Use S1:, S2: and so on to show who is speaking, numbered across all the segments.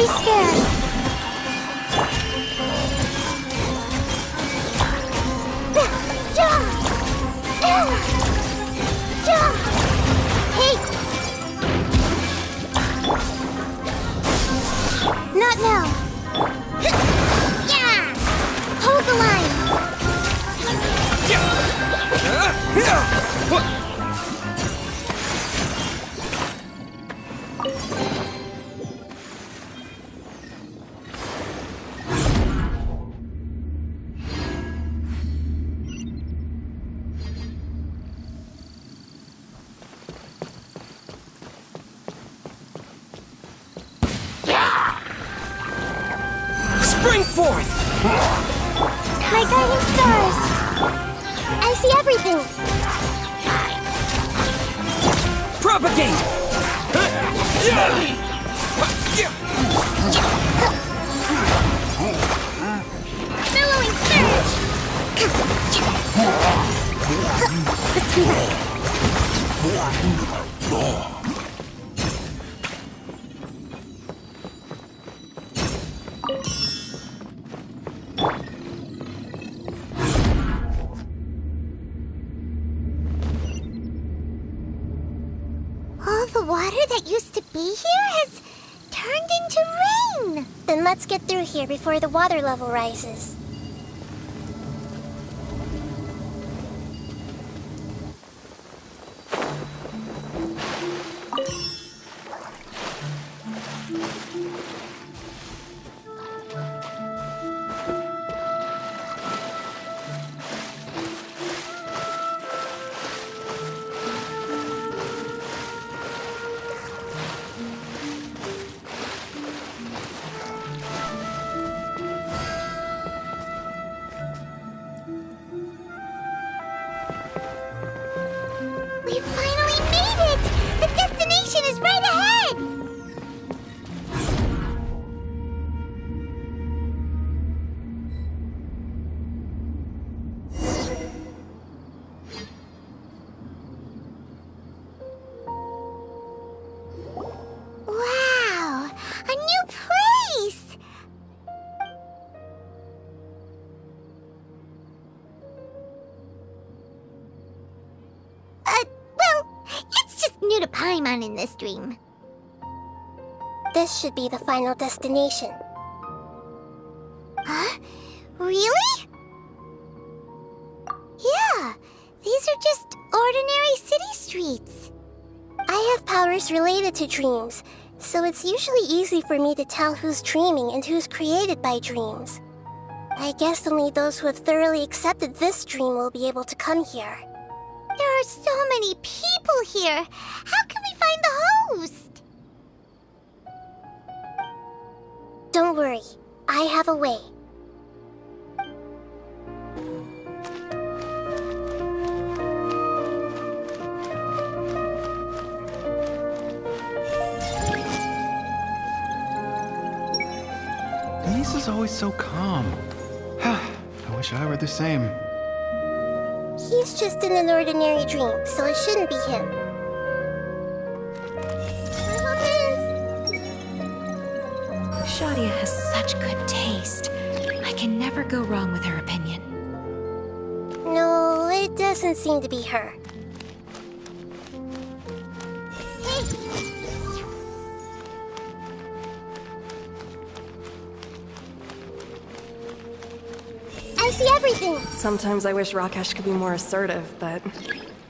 S1: be scared. Hey! Not now. Yeah! Hold the line.
S2: Spring forth!
S1: My guiding stars! I see everything!
S2: Propagate!
S1: Billowing surge! Let's move on. All the water that used to be here has turned into rain! Then let's get through here before the water level rises. We finally made it! The destination is right ahead! Wow! A new place! Well, it's just new to Paimon in this dream. This should be the final destination. Huh? Really? Yeah, these are just ordinary city streets. I have powers related to dreams, so it's usually easy for me to tell who's dreaming and who's created by dreams. I guess only those who have thoroughly accepted this dream will be able to come here. There are so many people here. How can we find the host? Don't worry. I have a way.
S3: Lisa's always so calm. I wish I were the same.
S1: He's just in an ordinary dream, so it shouldn't be him.
S4: Shadia has such good taste. I can never go wrong with her opinion.
S1: No, it doesn't seem to be her. Hey! I see everything!
S5: Sometimes I wish Rakesh could be more assertive, but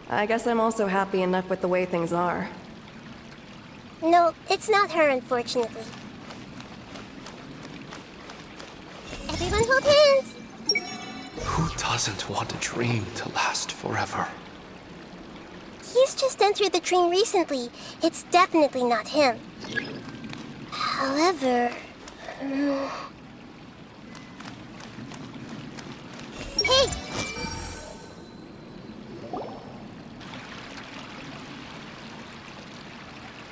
S5: I guess I'm also happy enough with the way things are.
S1: No, it's not her, unfortunately. Everyone hold hands!
S6: Who doesn't want a dream to last forever?
S1: He's just entered the dream recently. It's definitely not him. However... Hey!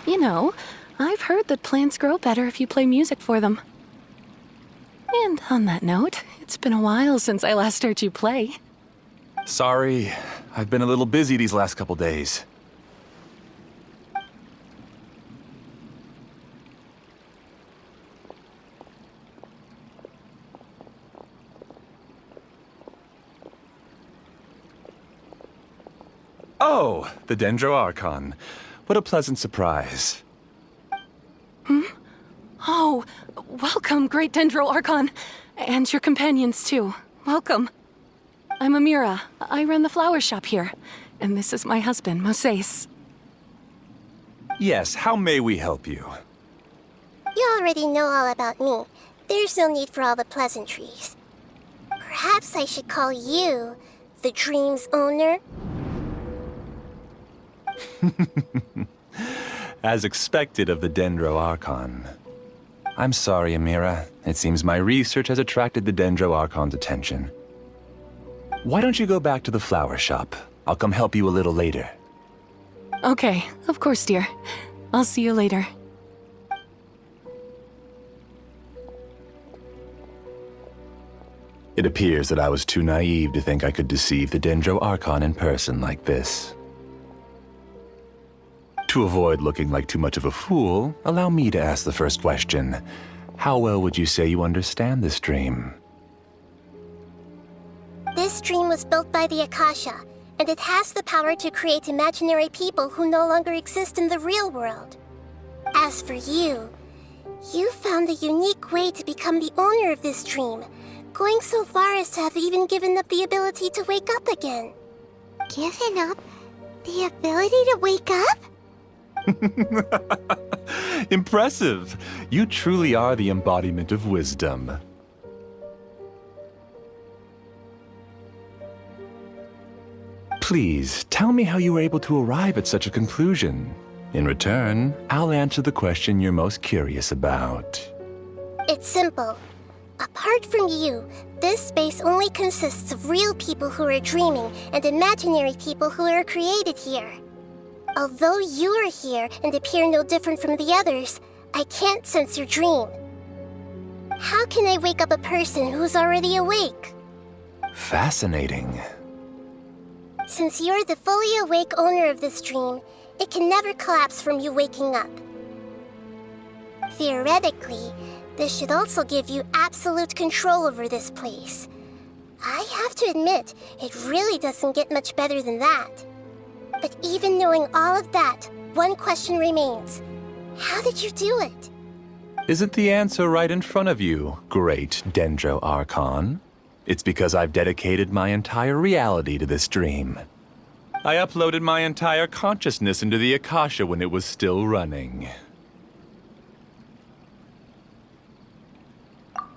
S4: You know, I've heard that plants grow better if you play music for them. And on that note, it's been a while since I last heard you play.
S3: Sorry, I've been a little busy these last couple days. Oh, the Dendroarchon. What a pleasant surprise.
S4: Oh, welcome, great Dendroarchon. And your companions, too. Welcome. I'm Amira. I run the flower shop here. And this is my husband, Moses.
S3: Yes, how may we help you?
S1: You already know all about me. There's no need for all the pleasantries. Perhaps I should call you the dream's owner?
S3: As expected of the Dendroarchon. I'm sorry, Amira. It seems my research has attracted the Dendroarchon's attention. Why don't you go back to the flower shop? I'll come help you a little later.
S4: Okay, of course, dear. I'll see you later.
S3: It appears that I was too naive to think I could deceive the Dendroarchon in person like this. To avoid looking like too much of a fool, allow me to ask the first question. How well would you say you understand this dream?
S1: This dream was built by the Akasha, and it has the power to create imaginary people who no longer exist in the real world. As for you, you found a unique way to become the owner of this dream, going so far as to have even given up the ability to wake up again. Given up the ability to wake up?
S3: Impressive! You truly are the embodiment of wisdom. Please, tell me how you were able to arrive at such a conclusion. In return, I'll answer the question you're most curious about.
S1: It's simple. Apart from you, this space only consists of real people who are dreaming and imaginary people who are created here. Although you are here and appear no different from the others, I can't sense your dream. How can I wake up a person who's already awake?
S3: Fascinating.
S1: Since you're the fully awake owner of this dream, it can never collapse from you waking up. Theoretically, this should also give you absolute control over this place. I have to admit, it really doesn't get much better than that. But even knowing all of that, one question remains. How did you do it?
S3: Isn't the answer right in front of you, great Dendroarchon? It's because I've dedicated my entire reality to this dream. I uploaded my entire consciousness into the Akasha when it was still running.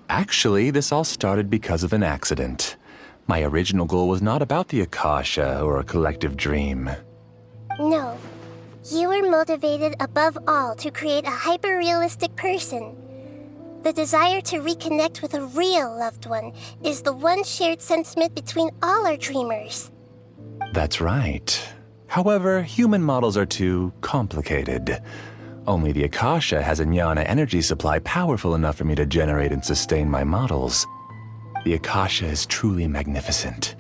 S3: Actually, this all started because of an accident. My original goal was not about the Akasha or a collective dream.
S1: No. You were motivated above all to create a hyper-realistic person. The desire to reconnect with a real loved one is the one shared sentiment between all our dreamers.
S3: That's right. However, human models are too complicated. Only the Akasha has a jnana energy supply powerful enough for me to generate and sustain my models. The Akasha is truly magnificent.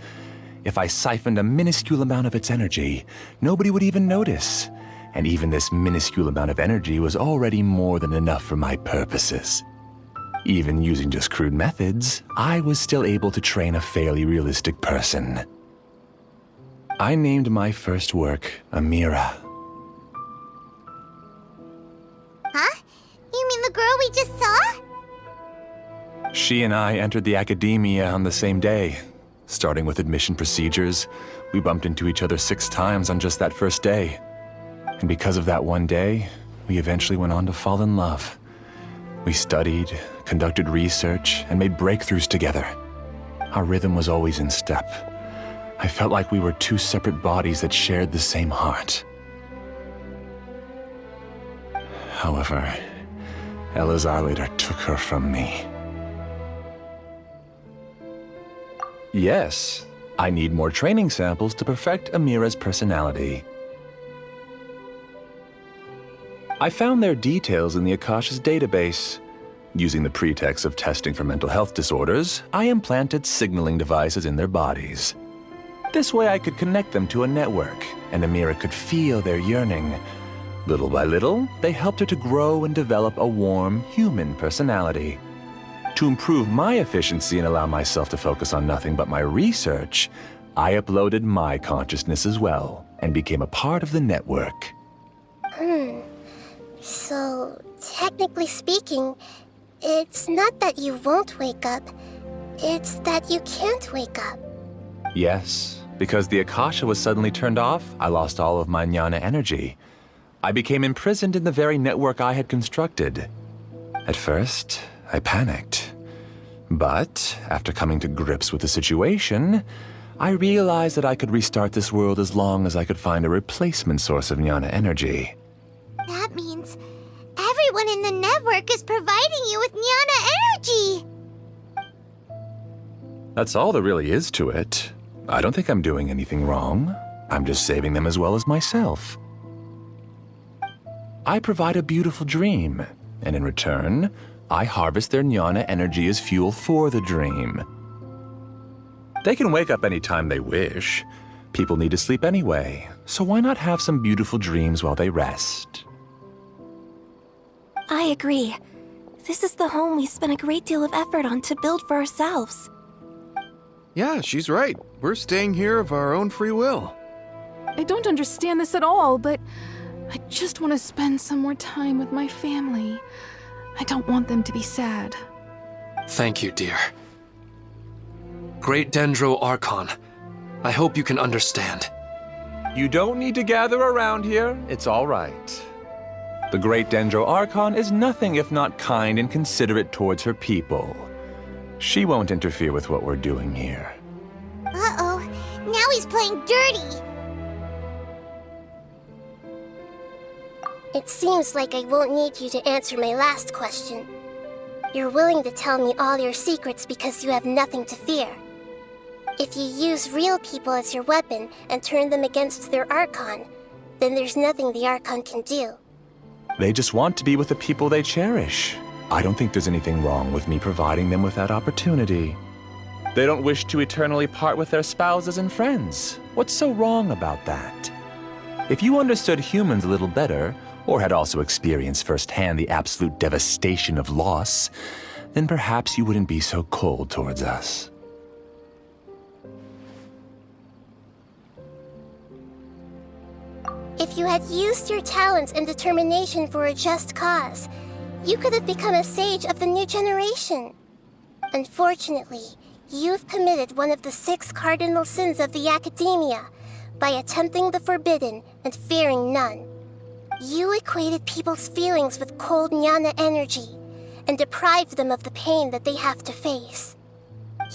S3: If I siphoned a minuscule amount of its energy, nobody would even notice. And even this minuscule amount of energy was already more than enough for my purposes. Even using just crude methods, I was still able to train a fairly realistic person. I named my first work Amira.
S1: Huh? You mean the girl we just saw?
S3: She and I entered the academia on the same day. Starting with admission procedures, we bumped into each other 6 times on just that first day. And because of that one day, we eventually went on to fall in love. We studied, conducted research, and made breakthroughs together. Our rhythm was always in step. I felt like we were 2 separate bodies that shared the same heart. However, Elazar later took her from me. Yes, I need more training samples to perfect Amira's personality. I found their details in the Akasha's database. Using the pretext of testing for mental health disorders, I implanted signaling devices in their bodies. This way I could connect them to a network, and Amira could feel their yearning. Little by little, they helped her to grow and develop a warm, human personality. To improve my efficiency and allow myself to focus on nothing but my research, I uploaded my consciousness as well, and became a part of the network.
S1: So, technically speaking, it's not that you won't wake up, it's that you can't wake up.
S3: Yes, because the Akasha was suddenly turned off, I lost all of my jnana energy. I became imprisoned in the very network I had constructed. At first, I panicked. But, after coming to grips with the situation, I realized that I could restart this world as long as I could find a replacement source of jnana energy.
S1: That means everyone in the network is providing you with jnana energy!
S3: That's all there really is to it. I don't think I'm doing anything wrong. I'm just saving them as well as myself. I provide a beautiful dream, and in return, I harvest their jnana energy as fuel for the dream. They can wake up anytime they wish. People need to sleep anyway, so why not have some beautiful dreams while they rest?
S7: I agree. This is the home we spent a great deal of effort on to build for ourselves.
S8: Yeah, she's right. We're staying here of our own free will.
S9: I don't understand this at all, but I just want to spend some more time with my family. I don't want them to be sad.
S6: Thank you, dear. Great Dendro Archon, I hope you can understand.
S3: You don't need to gather around here. It's all right. The Great Dendro Archon is nothing if not kind and considerate towards her people. She won't interfere with what we're doing here.
S1: Uh-oh, now he's playing dirty! It seems like I won't need you to answer my last question. You're willing to tell me all your secrets because you have nothing to fear. If you use real people as your weapon and turn them against their Archon, then there's nothing the Archon can do.
S3: They just want to be with the people they cherish. I don't think there's anything wrong with me providing them with that opportunity. They don't wish to eternally part with their spouses and friends. What's so wrong about that? If you understood humans a little better, or had also experienced firsthand the absolute devastation of loss, then perhaps you wouldn't be so cold towards us.
S1: If you had used your talents and determination for a just cause, you could have become a sage of the new generation. Unfortunately, you've committed one of the 6 cardinal sins of the Academia by attempting the forbidden and fearing none. You equated people's feelings with cold jnana energy and deprived them of the pain that they have to face.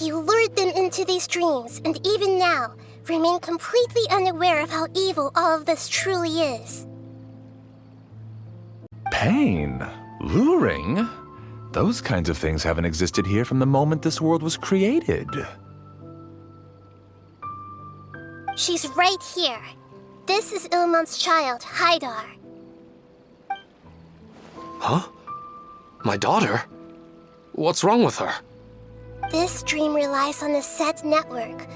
S1: You lured them into these dreams, and even now, remain completely unaware of how evil all of this truly is.
S3: Pain? Luring? Those kinds of things haven't existed here from the moment this world was created.
S1: She's right here. This is Ilmon's child, Haidar.
S6: Huh? My daughter? What's wrong with her?
S1: This dream relies on a set network,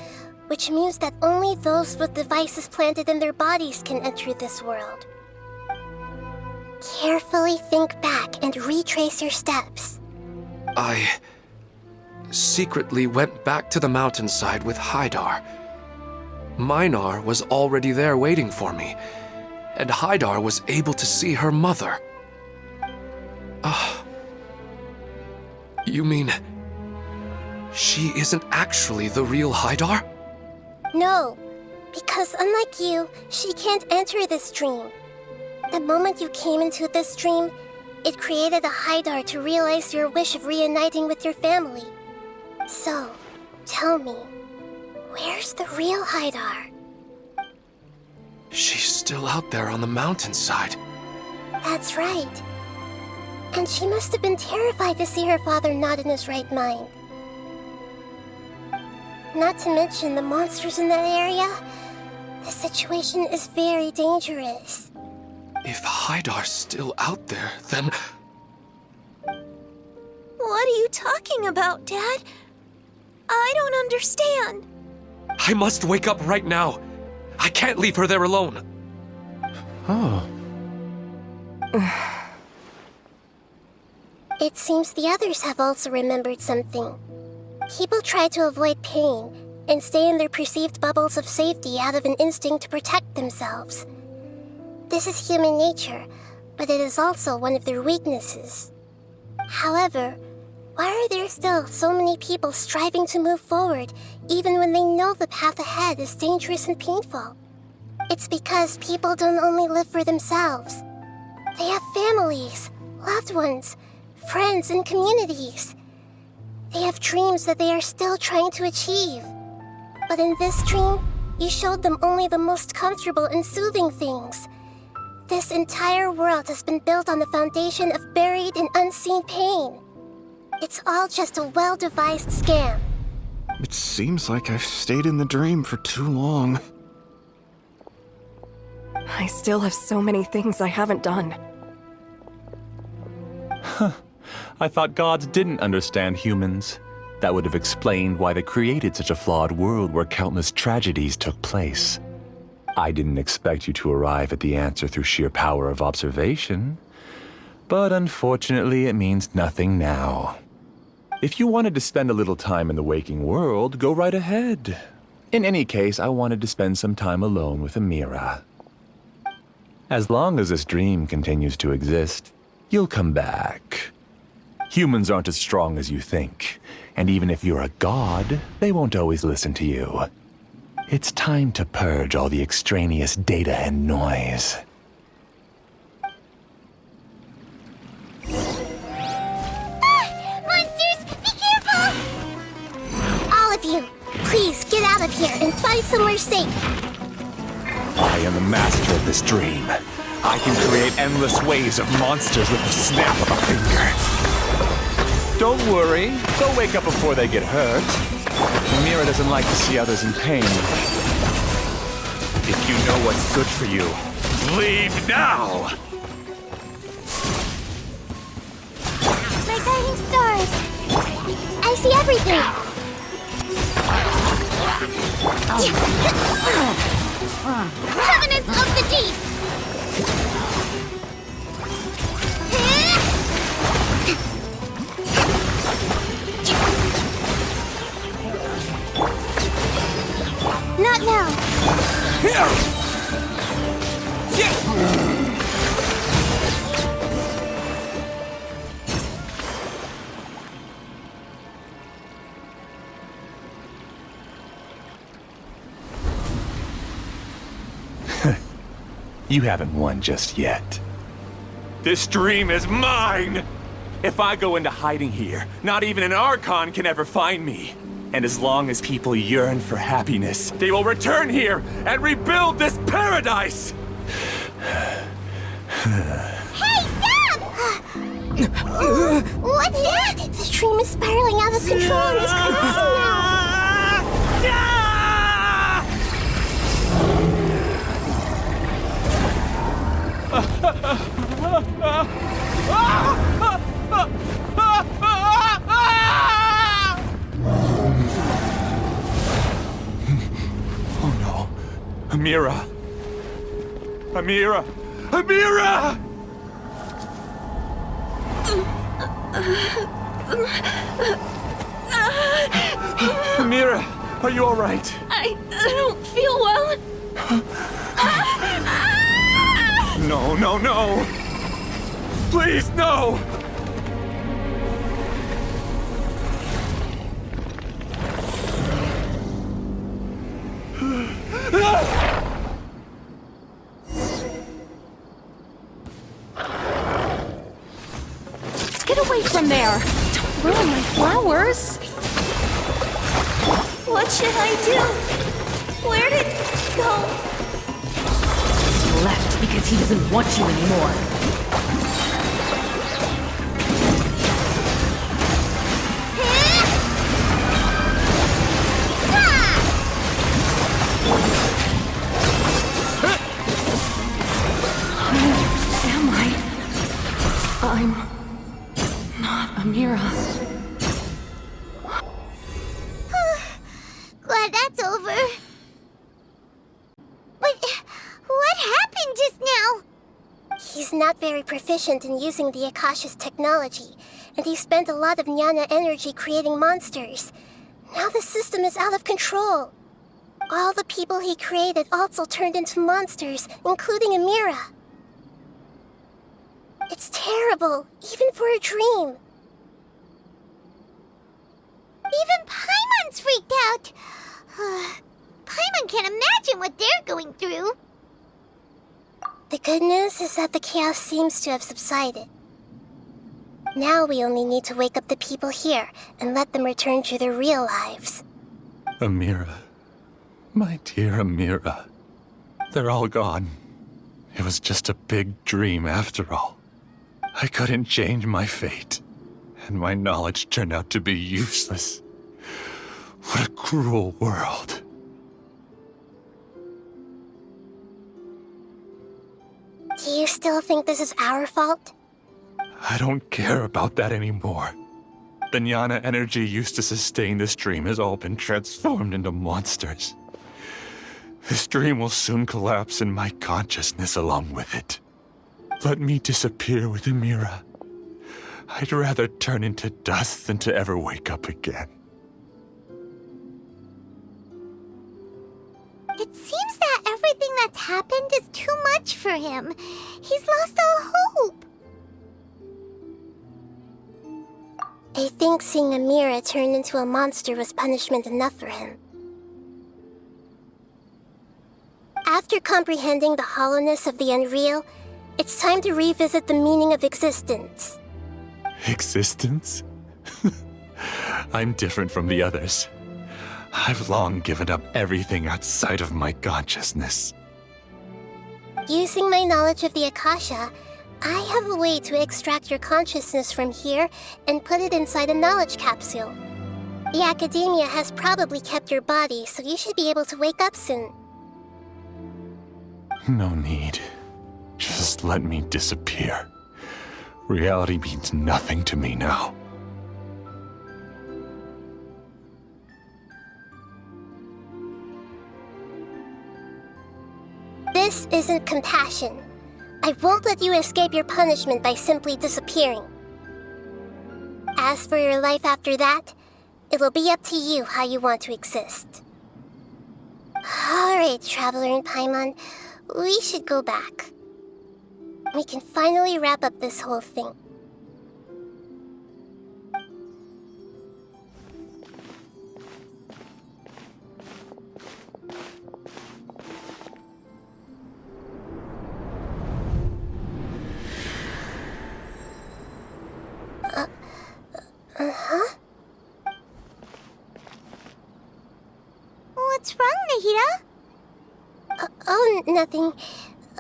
S1: which means that only those with devices planted in their bodies can enter this world. Carefully think back and retrace your steps.
S6: I secretly went back to the mountainside with Haidar. Minar was already there waiting for me, and Haidar was able to see her mother. You mean she isn't actually the real Haidar?
S1: No, because unlike you, she can't enter this dream. The moment you came into this dream, it created a Haidar to realize your wish of reuniting with your family. So, tell me, where's the real Haidar?
S6: She's still out there on the mountainside.
S1: That's right. And she must have been terrified to see her father not in his right mind. Not to mention the monsters in that area. The situation is very dangerous.
S6: If Haidar's still out there, then...
S7: What are you talking about, Dad? I don't understand.
S6: I must wake up right now. I can't leave her there alone.
S3: Oh.
S1: It seems the others have also remembered something. People try to avoid pain, and stay in their perceived bubbles of safety out of an instinct to protect themselves. This is human nature, but it is also one of their weaknesses. However, why are there still so many people striving to move forward, even when they know the path ahead is dangerous and painful? It's because people don't only live for themselves. They have families, loved ones, friends, and communities. They have dreams that they are still trying to achieve. But in this dream, you showed them only the most comfortable and soothing things. This entire world has been built on the foundation of buried and unseen pain. It's all just a well-devised scam.
S8: It seems like I've stayed in the dream for too long.
S5: I still have so many things I haven't done.
S3: I thought gods didn't understand humans. That would have explained why they created such a flawed world where countless tragedies took place. I didn't expect you to arrive at the answer through sheer power of observation. But unfortunately, it means nothing now. If you wanted to spend a little time in the waking world, go right ahead. In any case, I wanted to spend some time alone with Amira. As long as this dream continues to exist, you'll come back. Humans aren't as strong as you think, and even if you're a god, they won't always listen to you. It's time to purge all the extraneous data and noise.
S1: Monsters, be careful! All of you, please get out of here and find somewhere safe.
S3: I am the master of this dream. I can create endless waves of monsters with the snap of a finger. Don't worry, they'll wake up before they get hurt. Amira doesn't like to see others in pain. If you know what's good for you, leave now!
S1: My guiding stars! I see everything! Covenants of the Deep! Not now!
S3: You haven't won just yet. This dream is mine! If I go into hiding here, not even an Archon can ever find me. And as long as people yearn for happiness, they will return here and rebuild this paradise!
S1: Hey, stop! What's that? The dream is spiraling out of control and is collapsing now.
S3: Oh no. Amira! Amira! Amira! Amira, are you all right?
S4: I don't feel well.
S3: No, no, no! Please, no!
S4: Get away from there! Don't ruin my flowers!
S7: What should I do? Where did it go?
S10: He left because he doesn't want you anymore.
S4: Am I? I'm not Amira.
S1: Glad that's over. But what happened just now? He's not very proficient in using the Akasha's technology, and he spent a lot of Jnana energy creating monsters. Now the system is out of control. All the people he created also turned into monsters, including Amira. It's terrible, even for a dream.
S11: Even Paimon's freaked out. Paimon can't imagine what they're going through.
S1: The good news is that the chaos seems to have subsided. Now we only need to wake up the people here and let them return to their real lives.
S3: Amira. My dear Amira. They're all gone. It was just a big dream after all. I couldn't change my fate, and my knowledge turned out to be useless. What a cruel world.
S1: Do you still think this is our fault?
S3: I don't care about that anymore. The jnana energy used to sustain this dream has all been transformed into monsters. This dream will soon collapse and my consciousness along with it. Let me disappear with Amira. I'd rather turn into dust than to ever wake up again.
S11: It seems that everything that's happened is too much for him. He's lost all hope.
S1: I think seeing Amira turn into a monster was punishment enough for him. After comprehending the hollowness of the unreal, it's time to revisit the meaning of existence.
S3: Existence? I'm different from the others. I've long given up everything outside of my consciousness.
S1: Using my knowledge of the Akasha, I have a way to extract your consciousness from here and put it inside a knowledge capsule. The Academia has probably kept your body, so you should be able to wake up soon.
S3: No need. Just let me disappear. Reality means nothing to me now.
S1: This isn't compassion. I won't let you escape your punishment by simply disappearing. As for your life after that, it'll be up to you how you want to exist. Alright, Traveler and Paimon, we should go back. We can finally wrap up this whole thing.
S11: What's wrong, Nahida?
S1: Oh, nothing.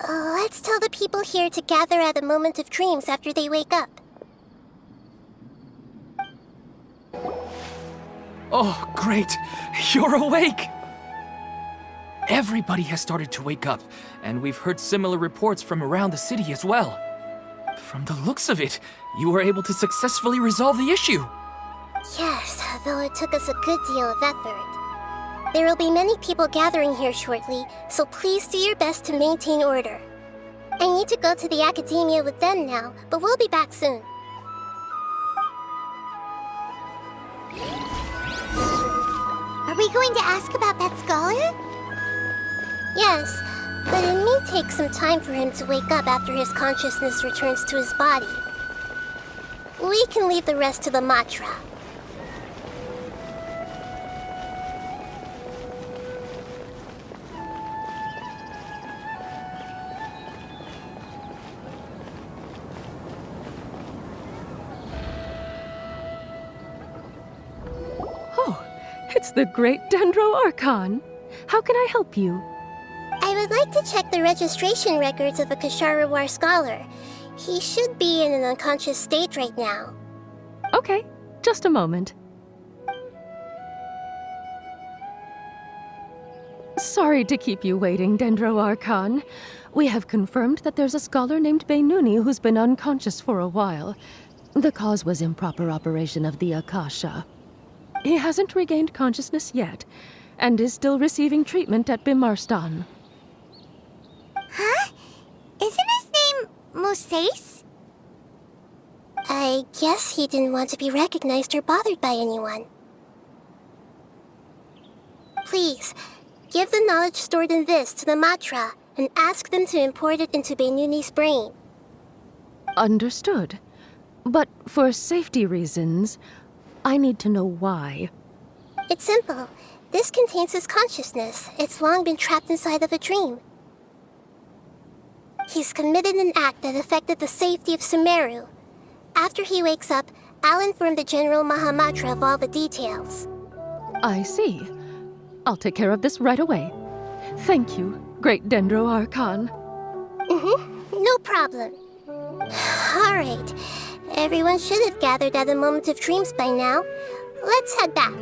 S1: Let's tell the people here to gather at a moment of dreams after they wake up.
S2: Oh, great! You're awake! Everybody has started to wake up, and we've heard similar reports from around the city as well. From the looks of it, you were able to successfully resolve the issue.
S1: Yes, though it took us a good deal of effort. There will be many people gathering here shortly, so please do your best to maintain order. I need to go to the Academia with them now, but we'll be back soon.
S11: Are we going to ask about that scholar?
S1: Yes, but it may take some time for him to wake up after his consciousness returns to his body. We can leave the rest to the Matra.
S4: It's the great Dendro Archon. How can I help you?
S1: I would like to check the registration records of a Kasharawar scholar. He should be in an unconscious state right now.
S4: Okay, just a moment. Sorry to keep you waiting, Dendro Archon. We have confirmed that there's a scholar named Beinuni who's been unconscious for a while. The cause was improper operation of the Akasha. He hasn't regained consciousness yet, and is still receiving treatment at Bimarstan.
S11: Huh? Isn't his name Moses?
S1: I guess he didn't want to be recognized or bothered by anyone. Please, give the knowledge stored in this to the Matra and ask them to import it into Beinuni's brain.
S4: Understood. But for safety reasons, I need to know why.
S1: It's simple. This contains his consciousness. It's long been trapped inside of a dream. He's committed an act that affected the safety of Sumeru. After he wakes up, I'll inform the General Mahamatra of all the details.
S4: I see. I'll take care of this right away. Thank you, Great Dendro Archon.
S1: No problem. Alright. Everyone should have gathered at the Moment of Dreams by now. Let's head back.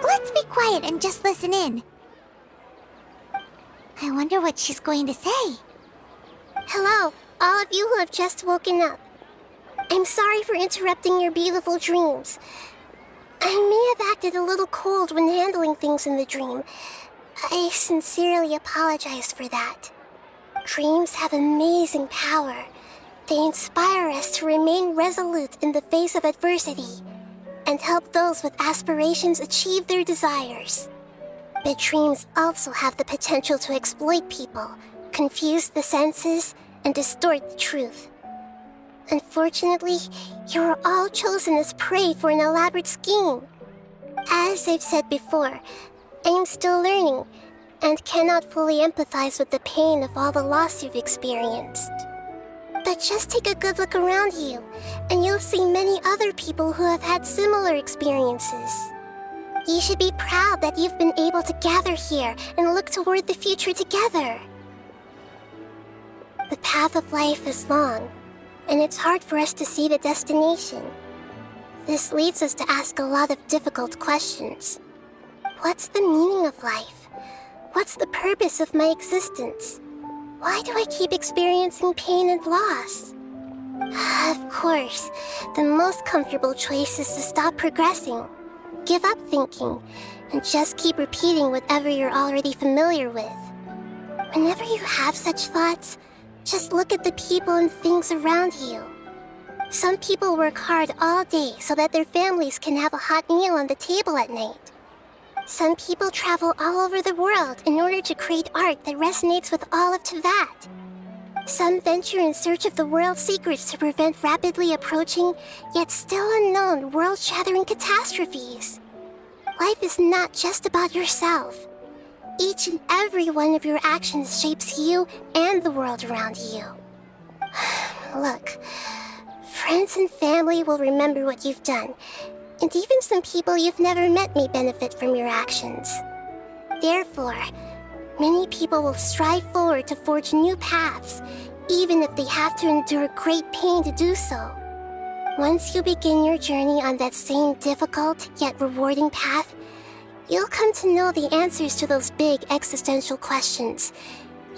S11: Let's be quiet and just listen in. I wonder what she's going to say.
S1: Hello, all of you who have just woken up. I'm sorry for interrupting your beautiful dreams. I may have acted a little cold when handling things in the dream. I sincerely apologize for that. Dreams have amazing power. They inspire us to remain resolute in the face of adversity and help those with aspirations achieve their desires. But dreams also have the potential to exploit people, confuse the senses, and distort the truth. Unfortunately, you were all chosen as prey for an elaborate scheme. As I've said before, I'm still learning and cannot fully empathize with the pain of all the loss you've experienced. But just take a good look around you, and you'll see many other people who have had similar experiences. You should be proud that you've been able to gather here and look toward the future together. The path of life is long, and it's hard for us to see the destination. This leads us to ask a lot of difficult questions. What's the meaning of life? What's the purpose of my existence? Why do I keep experiencing pain and loss? Of course, the most comfortable choice is to stop progressing, give up thinking, and just keep repeating whatever you're already familiar with. Whenever you have such thoughts, just look at the people and things around you. Some people work hard all day so that their families can have a hot meal on the table at night. Some people travel all over the world in order to create art that resonates with all of Teyvat. Some venture in search of the world's secrets to prevent rapidly approaching, yet still unknown, world-shattering catastrophes. Life is not just about yourself. Each and every one of your actions shapes you and the world around you. Look, friends and family will remember what you've done, and even some people you've never met may benefit from your actions. Therefore, many people will strive forward to forge new paths, even if they have to endure great pain to do so. Once you begin your journey on that same difficult yet rewarding path, you'll come to know the answers to those big existential questions,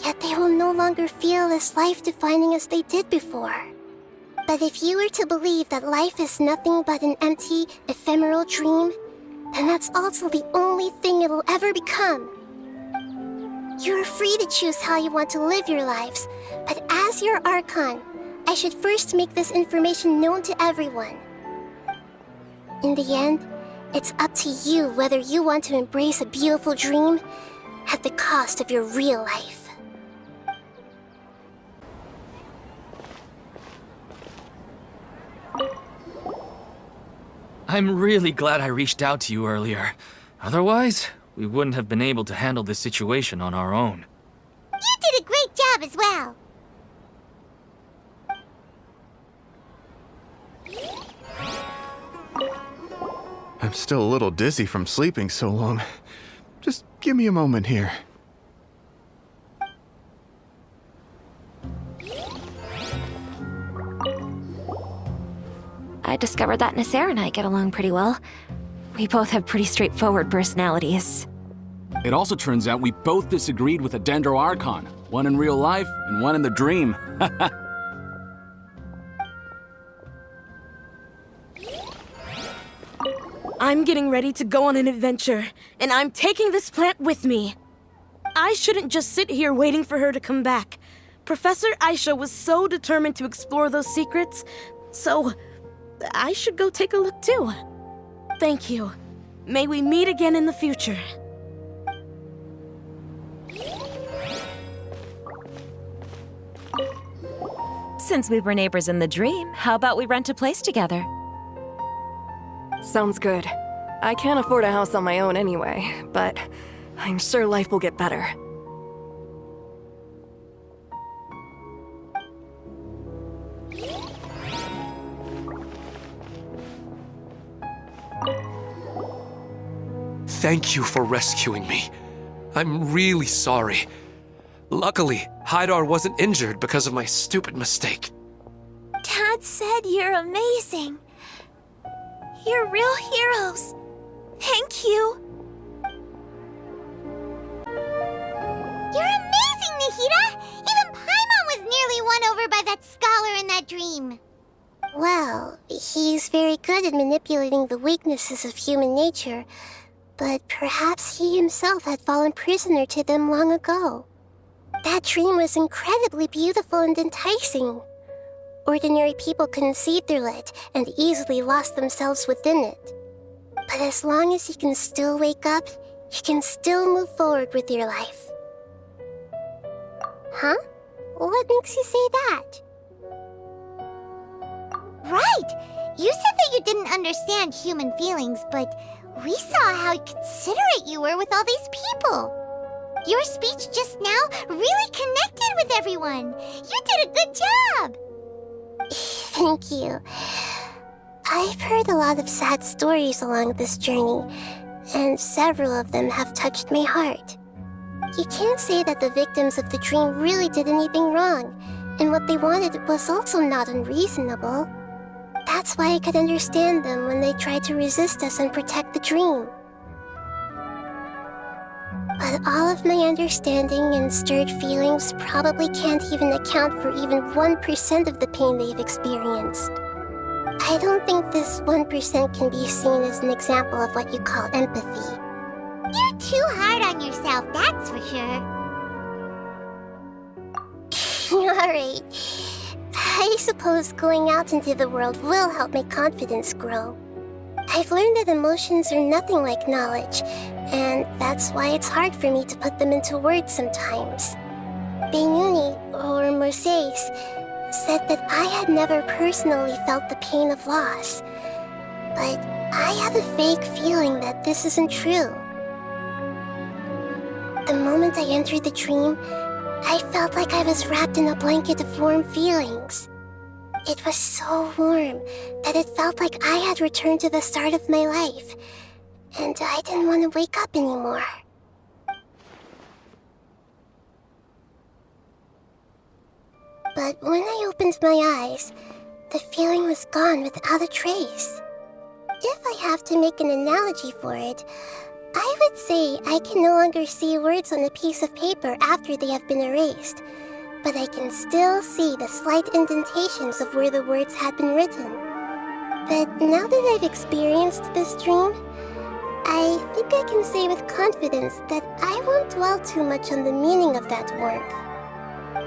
S1: yet they will no longer feel as life-defining as they did before. But if you were to believe that life is nothing but an empty, ephemeral dream, then that's also the only thing it'll ever become. You're free to choose how you want to live your lives, but as your Archon, I should first make this information known to everyone. In the end, it's up to you whether you want to embrace a beautiful dream at the cost of your real life.
S2: I'm really glad I reached out to you earlier. Otherwise, we wouldn't have been able to handle this situation on our own.
S11: You did a great job as well.
S8: I'm still a little dizzy from sleeping so long. Just give me a moment here.
S7: I discovered that Nasser and I get along pretty well. We both have pretty straightforward personalities.
S12: It also turns out we both disagreed with a Dendro Archon, one in real life and one in the dream.
S13: I'm getting ready to go on an adventure, and I'm taking this plant with me. I shouldn't just sit here waiting for her to come back. Professor Aisha was so determined to explore those secrets, so I should go take a look too. Thank you. May we meet again in the future.
S7: Since we were neighbors in the dream, how about we rent a place together?
S5: Sounds good. I can't afford a house on my own anyway, but I'm sure life will get better.
S6: Thank you for rescuing me. I'm really sorry. Luckily, Hydar wasn't injured because of my stupid mistake.
S1: Dad said you're amazing. You're real heroes. Thank you.
S11: You're amazing, Nahida! Even Paimon was nearly won over by that scholar in that dream.
S1: Well, he's very good at manipulating the weaknesses of human nature, but perhaps he himself had fallen prisoner to them long ago. That dream was incredibly beautiful and enticing. Ordinary people couldn't see through it and easily lost themselves within it. But as long as you can still wake up, you can still move forward with your life. Huh? What makes you say that?
S11: Right! You said that you didn't understand human feelings, but we saw how considerate you were with all these people. Your speech just now really connected with everyone. You did a good job.
S1: Thank you. I've heard a lot of sad stories along this journey, and several of them have touched my heart. You can't say that the victims of the dream really did anything wrong, and what they wanted was also not unreasonable. That's why I could understand them when they tried to resist us and protect the dream. But all of my understanding and stirred feelings probably can't even account for even 1% of the pain they've experienced. I don't think this 1% can be seen as an example of what you call empathy.
S11: You're too hard on yourself, that's for sure.
S1: Alright. I suppose going out into the world will help my confidence grow. I've learned that emotions are nothing like knowledge, and that's why it's hard for me to put them into words sometimes. Benuni, or Mercedes, said that I had never personally felt the pain of loss, but I have a vague feeling that this isn't true. The moment I entered the dream, I felt like I was wrapped in a blanket of warm feelings. It was so warm that it felt like I had returned to the start of my life, and I didn't want to wake up anymore. But when I opened my eyes, the feeling was gone without a trace. If I have to make an analogy for it, I would say I can no longer see words on a piece of paper after they have been erased, but I can still see the slight indentations of where the words had been written. But now that I've experienced this dream, I think I can say with confidence that I won't dwell too much on the meaning of that warmth.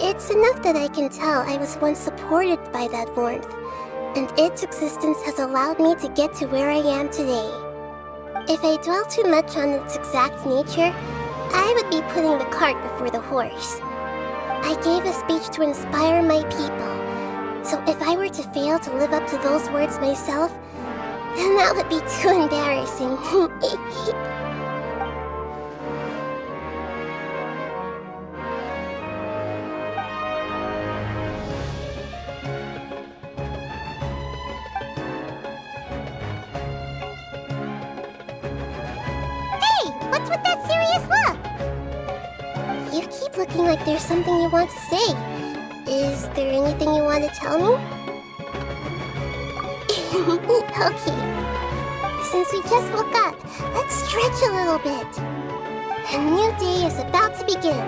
S1: It's enough that I can tell I was once supported by that warmth, and its existence has allowed me to get to where I am today. If I dwell too much on its exact nature, I would be putting the cart before the horse. I gave a speech to inspire my people, so if I were to fail to live up to those words myself, then that would be too embarrassing.
S11: What's with that serious look?
S1: You keep looking like there's something you want to say. Is there anything you want to tell me? Okay. Since we just woke up, let's stretch a little bit. A new day is about to begin.